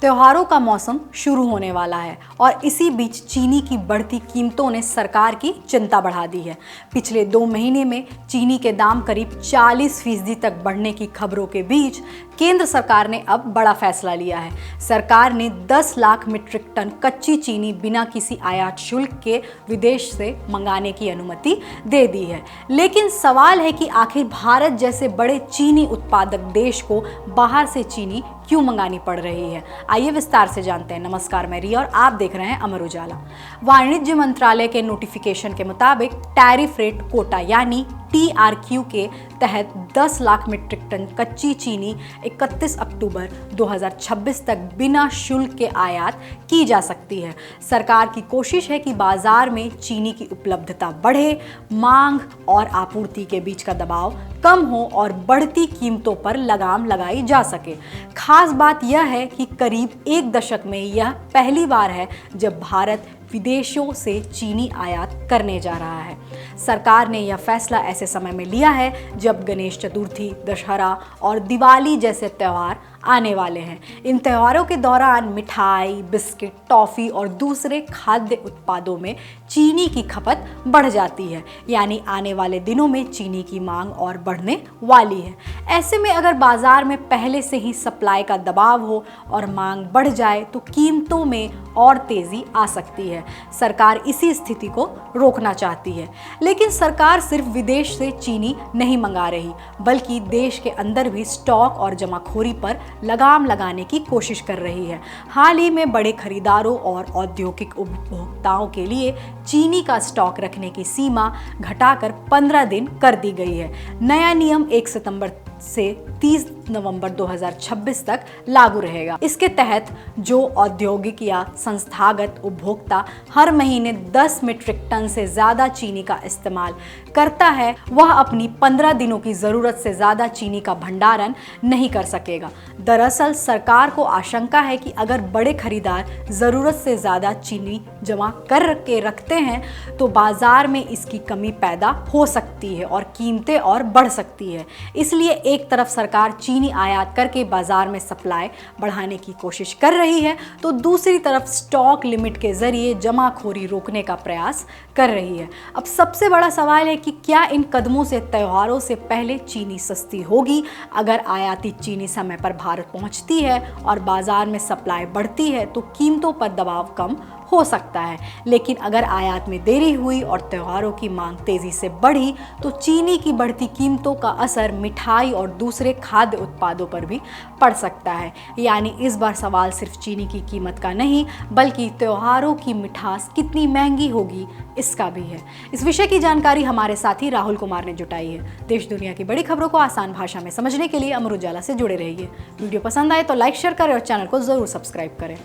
त्योहारों का मौसम शुरू होने वाला है और इसी बीच चीनी की बढ़ती कीमतों ने सरकार की चिंता बढ़ा दी है। पिछले 2 महीने में चीनी के दाम करीब 40% तक बढ़ने की खबरों के बीच केंद्र सरकार ने अब बड़ा फैसला लिया है। सरकार ने 10 लाख मीट्रिक टन कच्ची चीनी बिना किसी आयात शुल्क के विदेश से मंगाने की अनुमति दे दी है। लेकिन सवाल है कि आखिर भारत जैसे बड़े चीनी उत्पादक देश को बाहर से चीनी क्यों मंगानी पड़ रही है। आइए विस्तार से जानते हैं। नमस्कार, मैं रिया और आप देख रहे हैं अमर उजाला। वाणिज्य मंत्रालय के नोटिफिकेशन के मुताबिक टैरिफ रेट कोटा यानी TRQ के तहत 10 लाख मीट्रिक टन कच्ची चीनी 31 अक्टूबर 2026 तक बिना शुल्क के आयात की जा सकती है। सरकार की कोशिश है कि बाजार में चीनी की उपलब्धता बढ़े, मांग और आपूर्ति के बीच का दबाव कम हो और बढ़ती कीमतों पर लगाम लगाई जा सके। खास बात यह है कि करीब 1 दशक में यह पहली बार है जब भारत विदेशों से चीनी आयात करने जा रहा है। सरकार ने यह फैसला ऐसे समय में लिया है जब गणेश चतुर्थी, दशहरा और दिवाली जैसे त्यौहार आने वाले हैं। इन त्योहारों के दौरान मिठाई, बिस्किट, टॉफ़ी और दूसरे खाद्य उत्पादों में चीनी की खपत बढ़ जाती है, यानी आने वाले दिनों में चीनी की मांग और बढ़ने वाली है। ऐसे में अगर बाजार में पहले से ही सप्लाई का दबाव हो और मांग बढ़ जाए तो कीमतों में और तेज़ी आ सकती है। सरकार इसी स्थिति को रोकना चाहती है। लेकिन सरकार सिर्फ विदेश से चीनी नहीं मंगा रही, बल्कि देश के अंदर भी स्टॉक और जमाखोरी पर लगाम लगाने की कोशिश कर रही है। हाल ही में बड़े खरीदारों और औद्योगिक उपभोक्ताओं के लिए चीनी का स्टॉक रखने की सीमा घटाकर 15 दिन कर दी गई है। नया नियम 1 सितंबर से 30 नवंबर 2026 तक लागू रहेगा। इसके तहत जो औद्योगिक या संस्थागत उपभोक्ता हर महीने 10 मीट्रिक टन से ज़्यादा चीनी का इस्तेमाल करता है, वह अपनी 15 दिनों की ज़रूरत से ज़्यादा चीनी का भंडारण नहीं कर सकेगा। दरअसल सरकार को आशंका है कि अगर बड़े खरीदार ज़रूरत से ज़्यादा चीनी जमा कर के रखते हैं तो बाज़ार में इसकी कमी पैदा हो सकती है और कीमतें और बढ़ सकती है। इसलिए एक तरफ सरकार चीनी आयात करके बाजार में सप्लाई बढ़ाने की कोशिश कर रही है, तो दूसरी तरफ स्टॉक लिमिट के जरिए जमाखोरी रोकने का प्रयास कर रही है। अब सबसे बड़ा सवाल है कि क्या इन कदमों से त्योहारों से पहले चीनी सस्ती होगी? अगर आयातित चीनी समय पर भारत पहुंचती है और बाजार में सप्लाई बढ़ती है तो कीमतों पर दबाव कम हो सकता है। लेकिन अगर आयात में देरी हुई और त्योहारों की मांग तेजी से बढ़ी तो चीनी की बढ़ती कीमतों का असर मिठाई और दूसरे खाद्य उत्पादों पर भी पड़ सकता है। यानी इस बार सवाल सिर्फ चीनी की कीमत का नहीं, बल्कि त्योहारों की मिठास कितनी महंगी होगी इसका भी है। इस विषय की जानकारी हमारे साथी राहुल कुमार ने जुटाई है। देश दुनिया की बड़ी खबरों को आसान भाषा में समझने के लिए अमर उजाला से जुड़े रहिए। वीडियो पसंद आए तो लाइक, शेयर करें और चैनल को जरूर सब्सक्राइब करें।